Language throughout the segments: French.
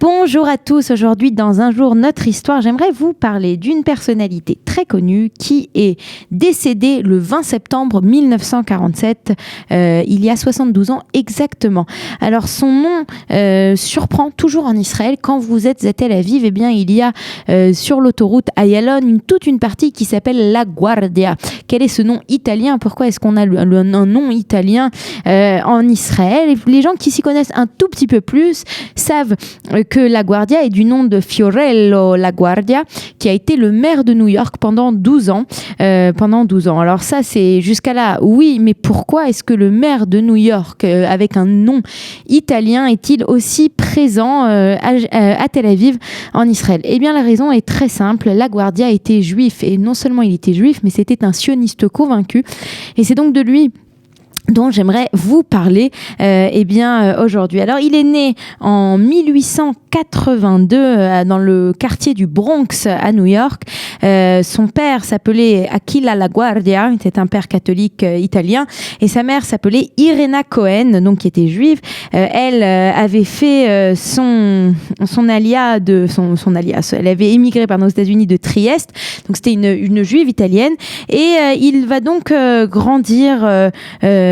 Bonjour à tous, aujourd'hui dans Un jour notre histoire, j'aimerais vous parler d'une personnalité très connue qui est décédée le 20 septembre 1947, il y a 72 ans exactement. Alors son nom surprend toujours en Israël. Quand vous êtes à Tel Aviv, eh bien, il y a sur l'autoroute Ayalon toute une partie qui s'appelle La Guardia. Quel est ce nom italien? Pourquoi est-ce qu'on a un nom italien en Israël? Les gens qui s'y connaissent un tout petit peu plus savent que La Guardia est du nom de Fiorello La Guardia, qui a été le maire de New York pendant 12 ans. Alors ça, c'est jusqu'à là, oui, mais pourquoi est-ce que le maire de New York, avec un nom italien, est-il aussi présent à Tel Aviv, en Israël? Eh bien, la raison est très simple. La Guardia était juif, et non seulement il était juif, mais c'était un sioniste convaincu. Et c'est donc de lui dont j'aimerais vous parler aujourd'hui. Alors, il est né en 1882 dans le quartier du Bronx à New York. Son père s'appelait Aquila La Guardia, c'était un père catholique italien, et sa mère s'appelait Irena Cohen, donc qui était juive. Elle avait fait son alias. Elle avait émigré aux États-Unis de Trieste, donc c'était une juive italienne, et il va donc grandir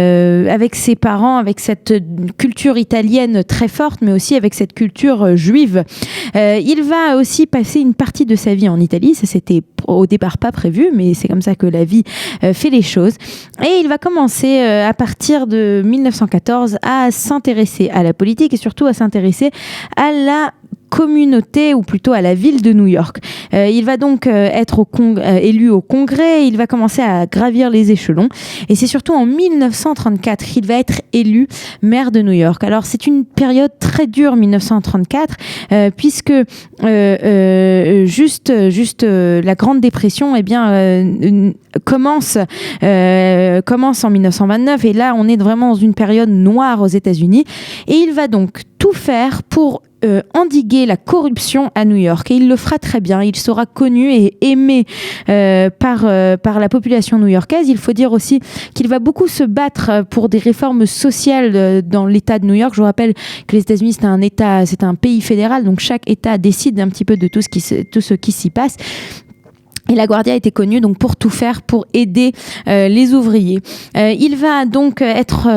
avec ses parents, avec cette culture italienne très forte, mais aussi avec cette culture juive. Il va aussi passer une partie de sa vie en Italie. Ça, c'était au départ pas prévu, mais c'est comme ça que la vie fait les choses. Et il va commencer à partir de 1914 à s'intéresser à la politique et surtout à s'intéresser à la communauté, ou plutôt à la ville de New York. Il va donc être élu au Congrès. Il va commencer à gravir les échelons, et c'est surtout en 1934 qu'il va être élu maire de New York. Alors c'est une période très dure, 1934, puisque la Grande Dépression commence en 1929, et là on est vraiment dans une période noire aux États-Unis, et il va donc tout faire pour endiguer la corruption à New York, et il le fera très bien. Il sera connu et aimé par la population new-yorkaise. Il faut dire aussi qu'il va beaucoup se battre pour des réformes sociales dans l'État de New York. Je vous rappelle que les États-Unis, c'est un pays fédéral, donc chaque État décide un petit peu de tout ce qui s'y passe. Et La Guardia était connue donc pour tout faire pour aider les ouvriers. Il va donc être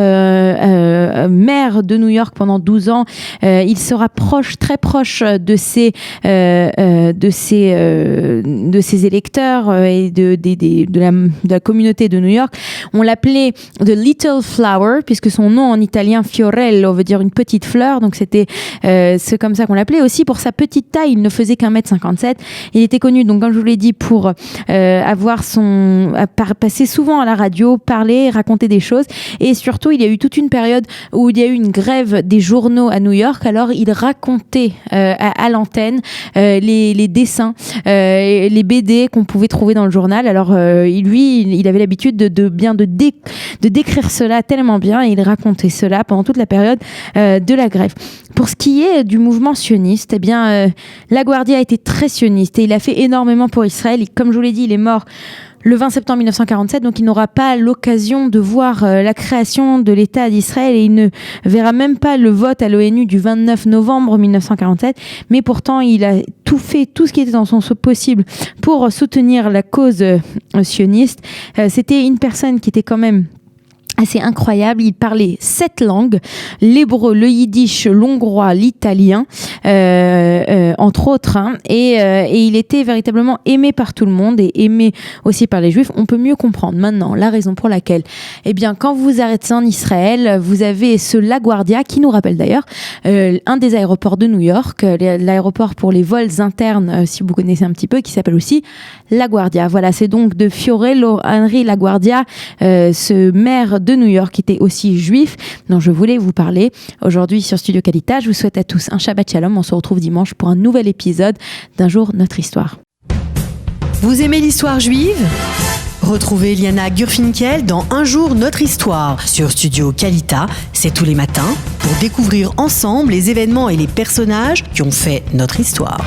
maire de New York pendant 12 ans. Il sera très proche de ses électeurs et de la communauté de New York. On l'appelait The Little Flower, puisque son nom en italien, Fiorello, veut dire une petite fleur. Donc c'est comme ça qu'on l'appelait. Aussi pour sa petite taille, il ne faisait qu'1m57. Il était connu, donc comme je vous l'ai dit, pour passer souvent à la radio, parler, raconter des choses. Et surtout, il y a eu toute une période où il y a eu une grève des journaux à New York. Alors il racontait à l'antenne les dessins, les BD qu'on pouvait trouver dans le journal. Alors il avait l'habitude de décrire cela tellement bien, et il racontait cela pendant toute la période de la grève. Pour ce qui est du mouvement sioniste, La Guardia a été très sioniste, et il a fait énormément pour Israël. Comme je vous l'ai dit, il est mort le 20 septembre 1947, donc il n'aura pas l'occasion de voir la création de l'État d'Israël, et il ne verra même pas le vote à l'ONU du 29 novembre 1947, mais pourtant il a tout ce qui était dans son possible pour soutenir la cause sioniste. C'était une personne qui était quand même assez incroyable. Il parlait 7 langues: l'hébreu, le yiddish, l'hongrois, l'italien, entre autres, et il était véritablement aimé par tout le monde, et aimé aussi par les juifs. On peut mieux comprendre maintenant la raison pour laquelle, quand vous arrêtez en Israël, vous avez ce La Guardia, qui nous rappelle d'ailleurs un des aéroports de New York, l'aéroport pour les vols internes, si vous connaissez un petit peu, qui s'appelle aussi La Guardia. Voilà, c'est donc de Fiorello Henry La Guardia, ce maire de New York, qui était aussi juif, dont je voulais vous parler aujourd'hui sur Studio Kalita. Je vous souhaite à tous un Shabbat Shalom. On se retrouve dimanche pour un nouvel épisode d'Un jour notre histoire. Vous aimez l'histoire juive ? Retrouvez Liana Gurfinkel dans Un jour notre histoire sur Studio Kalita. C'est tous les matins pour découvrir ensemble les événements et les personnages qui ont fait notre histoire.